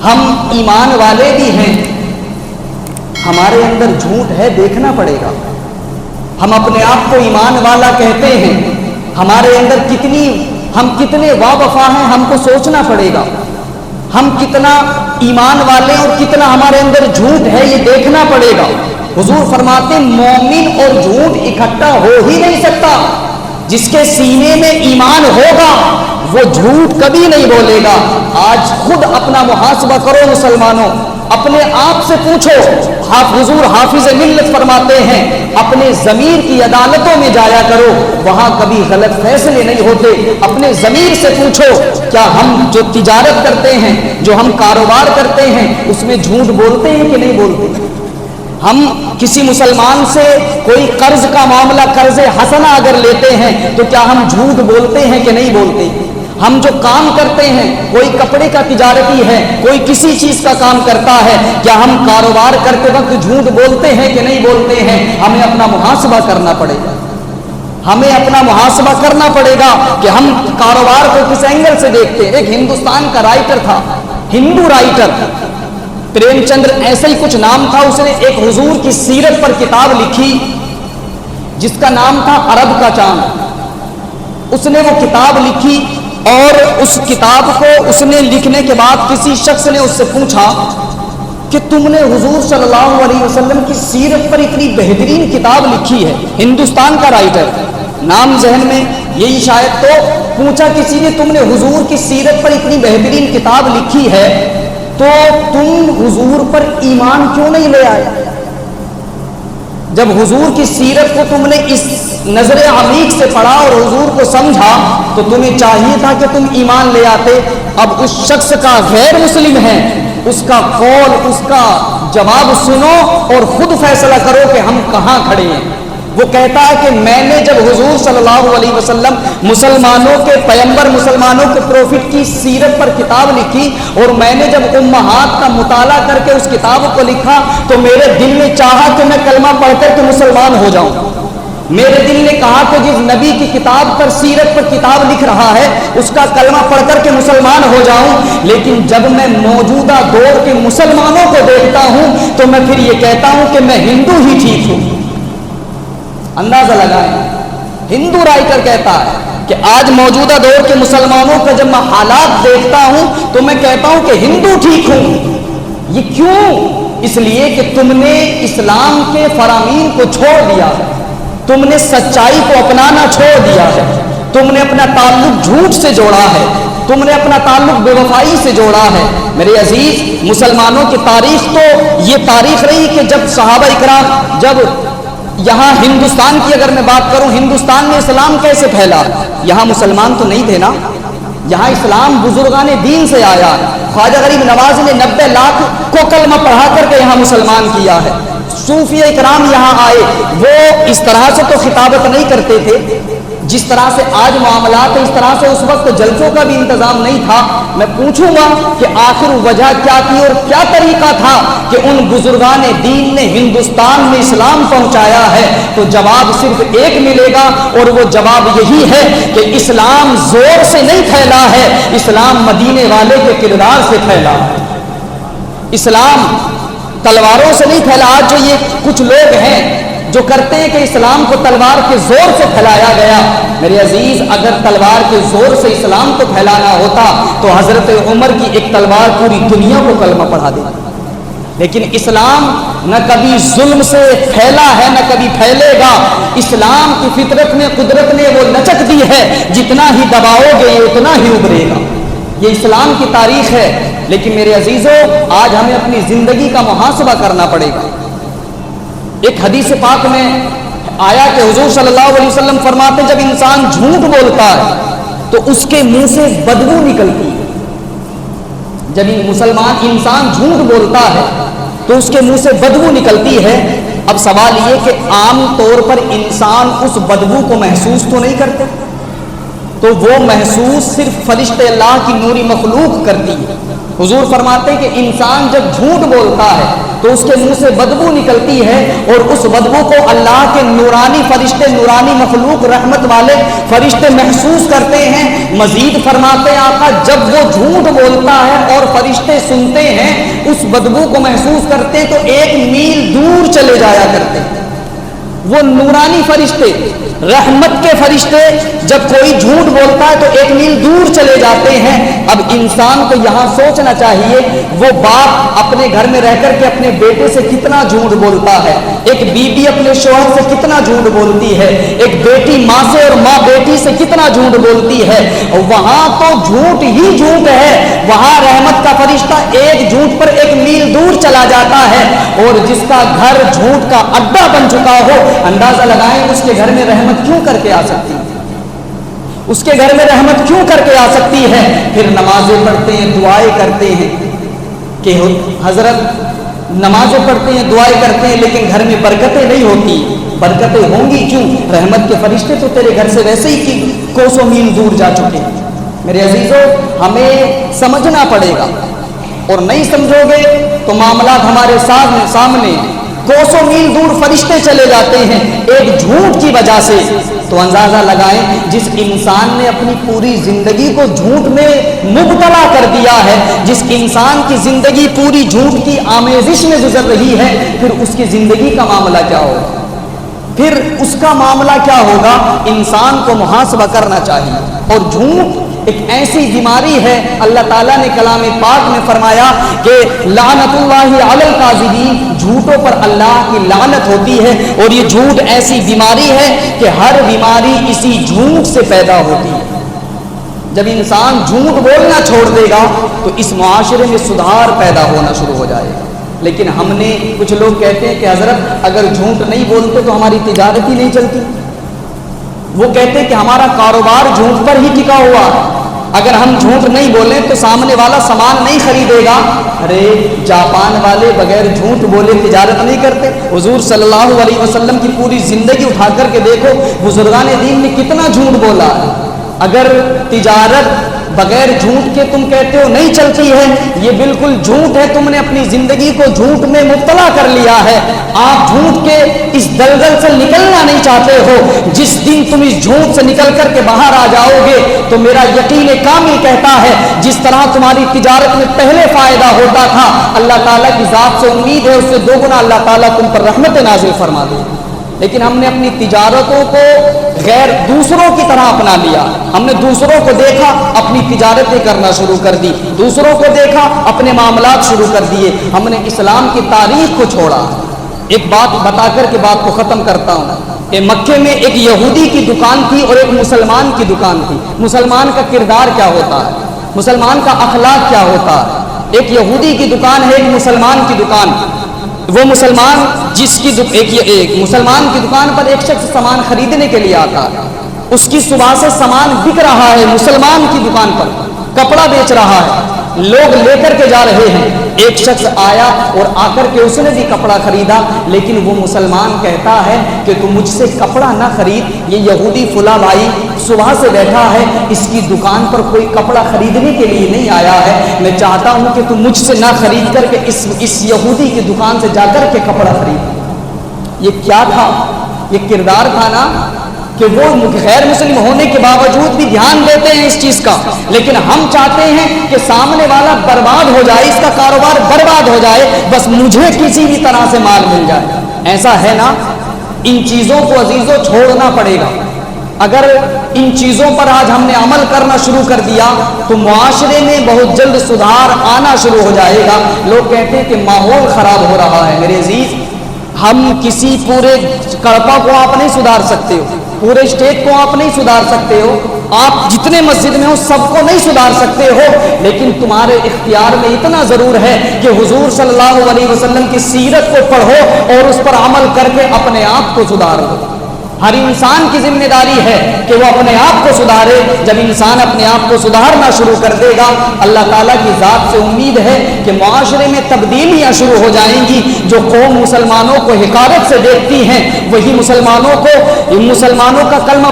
ہم ایمان والے بھی ہیں، ہمارے اندر جھوٹ ہے، دیکھنا پڑے گا۔ ہم اپنے آپ کو ایمان والا کہتے ہیں، ہمارے اندر ہم کتنے وفا ہیں، ہم کو سوچنا پڑے گا۔ ہم کتنا ایمان والے اور کتنا ہمارے اندر جھوٹ ہے، یہ دیکھنا پڑے گا۔ حضور فرماتے مومن اور جھوٹ اکٹھا ہو ہی نہیں سکتا۔ جس کے سینے میں ایمان ہوگا وہ جھوٹ کبھی نہیں بولے گا۔ آج خود اپنا محاسبہ کرو مسلمانوں، اپنے آپ سے پوچھو۔ حضور حافظ ملت فرماتے ہیں اپنے ضمیر کی عدالتوں میں جایا کرو، وہاں کبھی غلط فیصلے نہیں ہوتے۔ اپنے ضمیر سے پوچھو کیا ہم جو تجارت کرتے ہیں، جو ہم کاروبار کرتے ہیں، اس میں جھوٹ بولتے ہیں کہ نہیں بولتے؟ ہم کسی مسلمان سے کوئی قرض کا معاملہ، قرض حسنہ اگر لیتے ہیں تو کیا ہم جھوٹ بولتے ہیں کہ نہیں بولتے؟ ہم جو کام کرتے ہیں، کوئی کپڑے کا تجارتی ہے، کوئی کسی چیز کا کام کرتا ہے، کیا ہم کاروبار کرتے وقت جھوٹ بولتے ہیں کہ نہیں بولتے ہیں؟ ہمیں اپنا محاسبہ کرنا پڑے گا۔ ہمیں اپنا محاسبہ کرنا پڑے گا کہ ہم کاروبار کو کس اینگل سے دیکھتے ہیں۔ ایک ہندوستان کا رائٹر تھا، ہندو رائٹر پریم چندر ایسا ہی کچھ نام تھا، اس نے ایک حضور کی سیرت پر کتاب لکھی جس کا نام تھا عرب کا چاند۔ اس نے وہ کتاب لکھی اور اس کتاب کو اس نے لکھنے کے بعد کسی شخص نے اس سے پوچھا کہ تم نے حضور صلی اللہ علیہ وسلم کی سیرت پر اتنی بہترین کتاب لکھی ہے، ہندوستان کا رائٹر، نام ذہن میں یہی شاید، تو پوچھا کسی نے تم نے حضور کی سیرت پر اتنی بہترین کتاب لکھی ہے تو تم حضور پر ایمان کیوں نہیں لے آئے؟ جب حضور کی سیرت کو تم نے اس نظر عمیق سے پڑھا اور حضور کو سمجھا تو تمہیں چاہیے تھا کہ تم ایمان لے آتے۔ اب اس شخص کا غیر مسلم ہے، اس کا قول، اس کا جواب سنو اور خود فیصلہ کرو کہ ہم کہاں کھڑے ہیں۔ وہ کہتا ہے کہ میں نے جب حضور صلی اللہ علیہ وسلم مسلمانوں کے پیغمبر، مسلمانوں کے پروفٹ کی سیرت پر کتاب لکھی اور میں نے جب امہات کا مطالعہ کر کے اس کتاب کو لکھا تو میرے دل نے چاہا کہ میں کلمہ پڑھ کر کے مسلمان ہو جاؤں۔ میرے دل نے کہا کہ جس نبی کی کتاب پر، سیرت پر کتاب لکھ رہا ہے اس کا کلمہ پڑھ کر کے مسلمان ہو جاؤں، لیکن جب میں موجودہ دور کے مسلمانوں کو دیکھتا ہوں تو میں پھر یہ کہتا ہوں کہ میں ہندو ہی ٹھیک ہوں۔ اندازہ لگائیں، ہندو رائٹر کہتا ہے کہ آج موجودہ دور کے مسلمانوں کا جب میں حالات دیکھتا ہوں تو میں کہتا ہوں کہ ہندو ٹھیک ہوں۔ یہ کیوں؟ اس لیے کہ تم نے اسلام کے فرامین کو چھوڑ دیا ہے، تم نے سچائی کو اپنانا چھوڑ دیا ہے، تم نے اپنا تعلق جھوٹ سے جوڑا ہے، تم نے اپنا تعلق بے وفائی سے جوڑا ہے۔ میرے عزیز، مسلمانوں کی تاریخ تو یہ تاریخ رہی کہ جب صحابہ اکرام، جب یہاں ہندوستان کی اگر میں بات کروں، ہندوستان میں اسلام کیسے پھیلا؟ یہاں مسلمان تو نہیں تھے نا، یہاں اسلام بزرگان دین سے آیا۔ خواجہ غریب نواز نے 90 لاکھ کو کلمہ پڑھا کر کے یہاں مسلمان کیا ہے۔ صوفیہ اکرام یہاں آئے، وہ اس طرح سے تو خطابت نہیں کرتے تھے جس طرح سے آج معاملات ہیں، اس طرح سے اس وقت جلسوں کا بھی انتظام نہیں تھا۔ میں پوچھوں گا کہ آخر وجہ کیا تھی اور کیا طریقہ تھا کہ ان بزرگان دین نے ہندوستان میں اسلام پہنچایا ہے؟ تو جواب صرف ایک ملے گا اور وہ جواب یہی ہے کہ اسلام زور سے نہیں پھیلا ہے، اسلام مدینے والے کے کردار سے پھیلا ہے۔ اسلام تلواروں سے نہیں پھیلا۔ آج جو یہ کچھ لوگ ہیں جو کرتے ہیں کہ اسلام کو تلوار کے زور سے پھیلایا گیا، میرے عزیز اگر تلوار کے زور سے اسلام کو پھیلانا ہوتا تو حضرت عمر کی ایک تلوار پوری دنیا کو کلمہ پڑھا دیتی۔ لیکن اسلام نہ کبھی ظلم سے پھیلا ہے نہ کبھی پھیلے گا۔ اسلام کی فطرت میں قدرت نے وہ لچک دی ہے، جتنا ہی دباؤ گے اتنا ہی ابھرے گا۔ یہ اسلام کی تاریخ ہے۔ لیکن میرے عزیزوں، آج ہمیں اپنی زندگی کا محاسبہ کرنا پڑے گا۔ ایک حدیث پاک میں آیا کہ حضور صلی اللہ علیہ وسلم فرماتے جب انسان جھوٹ بولتا ہے تو اس کے منہ سے بدبو نکلتی ہے۔ جب مسلمان انسان جھوٹ بولتا ہے تو اس کے منہ سے بدبو نکلتی ہے۔ اب سوال یہ کہ عام طور پر انسان اس بدبو کو محسوس تو نہیں کرتے، تو وہ محسوس صرف فرشتے اللہ کی نوری مخلوق کرتی ہے۔ हुजूर फरमाते हैं कि इंसान जब झूठ बोलता है तो उसके मुंह से बदबू निकलती है, और उस बदबू को अल्लाह के नूरानी फरिश्ते, नूरानी मखलूक, रहमत वाले फरिश्ते महसूस करते हैं। मजीद फरमाते हैं आका, जब वो झूठ बोलता है और फरिश्ते सुनते हैं, उस बदबू को महसूस करते हैं, तो 1 मील दूर चले जाया करते हैं। वो नूरानी फरिश्ते, रहमत के फरिश्ते जब कोई झूठ बोलता है तो 1 मील दूर चले जाते हैं। अब इंसान को यहाँ सोचना चाहिए, वो बाप अपने घर में रह कर के अपने बेटे से कितना झूठ बोलता है, एक बीबी अपने शौहर से कितना झूठ बोलती है, एक बेटी माँ से और माँ बेटी से कितना झूठ बोलती है। वहाँ तो झूठ ही झूठ है, वहाँ रहमत का फरिश्ता एक झूठ पर 1 मील दूर चला जाता है। और जिसका घर झूठ का अड्डा बन चुका हो, अंदाजा लगाएं उसके घर में रहमत क्यों करके आ सकती है, उसके घर में रहमत क्यों करके आ सकती है। फिर नमाजें पढ़ते हैं, दुआएं करते हैं कि हजरत नमाजें पढ़ते हैं, दुआएं करते हैं, लेकिन घर में बरकतें नहीं होती। बरकतें होंगी क्यों? रहमत के फरिश्ते तो तेरे घर से वैसे ही कि कोसों मील दूर जा चुके हैं। मेरे अजीजों, हमें समझना पड़ेगा, और नहीं समझोगे तो मामलात हमारे सामने कोसों मील दूर फरिश्ते चले जाते हैं एक झूठ की वजह से। तो अंदाजा लगाएं, जिस इंसान ने अपनी पूरी जिंदगी को झूठ में मुब्तला कर दिया है, जिस इंसान की जिंदगी पूरी झूठ की आमेजिश में गुजर रही है, फिर उसकी जिंदगी का मामला क्या होगा, फिर उसका मामला क्या होगा। इंसान को मुहासबा करना चाहिए। और झूठ एक ऐसी बीमारी है, अल्लाह ताला ने कलाम पाक में फरमाया कि लानतुल्लाहि अलल काज़िबीन, झूठों पर अल्लाह की लानत होती है। और ये झूठ ऐसी बीमारी है कि हर बीमारी इसी झूठ से पैदा होती है। जब इंसान झूठ बोलना छोड़ देगा तो इस मुआशरे में सुधार पैदा होना शुरू हो जाएगा। लेकिन हमने, कुछ लोग कहते हैं कि हजरत अगर झूठ नहीं बोलते तो हमारी तिजारत ही नहीं चलती। वो कहते हैं कि हमारा कारोबार झूठ पर ही टिका हुआ है, अगर हम झूठ नहीं बोले तो सामने वाला सामान नहीं खरीदेगा। अरे जापान वाले बगैर झूठ बोले तिजारत नहीं करते। हुजूर सल्लल्लाहु अलैहि वसल्लम की पूरी जिंदगी उठा करके देखो, बुजुर्गान दीन ने कितना झूठ बोला। अगर तिजारत बगैर झूठ के तुम कहते हो नहीं चलती है, ये बिल्कुल झूठ है। तुमने अपनी जिंदगी को झूठ में मुब्तला कर लिया है। आप झूठ के इस दलदल से निकलना नहीं चाहते हो। जिस दिन तुम इस झूठ से निकल करके बाहर आ जाओगे तो मेरा यकीन कामिल कहता है, जिस तरह तुम्हारी तिजारत में पहले फायदा होता था, अल्लाह ताला की जात से उम्मीद है उससे 2 गुना अल्लाह ताला तुम पर रहमत नाजिल फरमा दे। लेकिन हमने अपनी तिजारतों को गैर दूसरों की तरह अपना लिया। हमने दूसरों को देखा, अपनी तिजारतें करना शुरू कर दी, दूसरों को देखा, अपने मामलात शुरू कर दिए। हमने इस्लाम की तारीख को छोड़ा। एक बात बता कर के बात को ख़त्म करता हूँ कि मक्के में एक यहूदी की दुकान थी और एक मुसलमान की दुकान थी। मुसलमान का किरदार क्या होता है, मुसलमान का अखलाक क्या होता है। एक यहूदी की दुकान है, एक मुसलमान की दुकान। वो मुसलमान एक मुसलमान की दुकान पर एक शख्स सामान खरीदने के लिए आता है। उसकी सुबह से सामान बिक रहा है, मुसलमान की दुकान पर कपड़ा बेच रहा है, लोग लेकर के जा रहे हैं। एक शख्स आया और आकर के उसने भी कपड़ा खरीदा, लेकिन वो मुसलमान कहता है कि तू मुझसे कपड़ा ना खरीद, ये यहूदी फुला भाई सुबह से बैठा है, इसकी दुकान पर कोई कपड़ा खरीदने के लिए नहीं आया है। मैं चाहता हूं कि तू मुझसे ना खरीद करके इस यहूदी की दुकान से जाकर के कपड़ा खरीद। ये क्या था? ये किरदार था ना कि वो गैर मुस्लिम होने के बावजूद भी ध्यान देते हैं इस चीज का। लेकिन हम चाहते हैं कि सामने वाला बर्बाद हो जाए, इसका कारोबार बर्बाद हो जाए, बस मुझे किसी भी तरह से माल मिल जाए। ऐसा है ना? इन चीजों को अजीजों छोड़ना पड़ेगा। अगर इन चीजों पर आज हमने अमल करना शुरू कर दिया तो मुआशरे में बहुत जल्द सुधार आना शुरू हो जाएगा। लोग कहते हैं कि माहौल खराब हो रहा है। मेरे अजीज, हम किसी पूरे कड़पा को आप नहीं सुधार सकते हो, पूरे स्टेट को आप नहीं सुधार सकते हो, आप जितने मस्जिद में हो सबको नहीं सुधार सकते हो। लेकिन तुम्हारे इख्तियार में इतना जरूर है कि हुजूर सल्लल्लाहु अलैहि वसल्लम की सीरत को पढ़ो और उस पर अमल करके अपने आप को सुधार दो। हर इंसान की जिम्मेदारी है कि वो अपने आप को सुधारे। जब इंसान अपने आप को सुधारना शुरू कर देगा, अल्लाह ताला की जात से उम्मीद है कि मुआशरे में तब्दीलियां शुरू हो जाएंगी। जो कौम मुसलमानों को हिकारत से देखती हैं, वही मुसलमानों का कलमा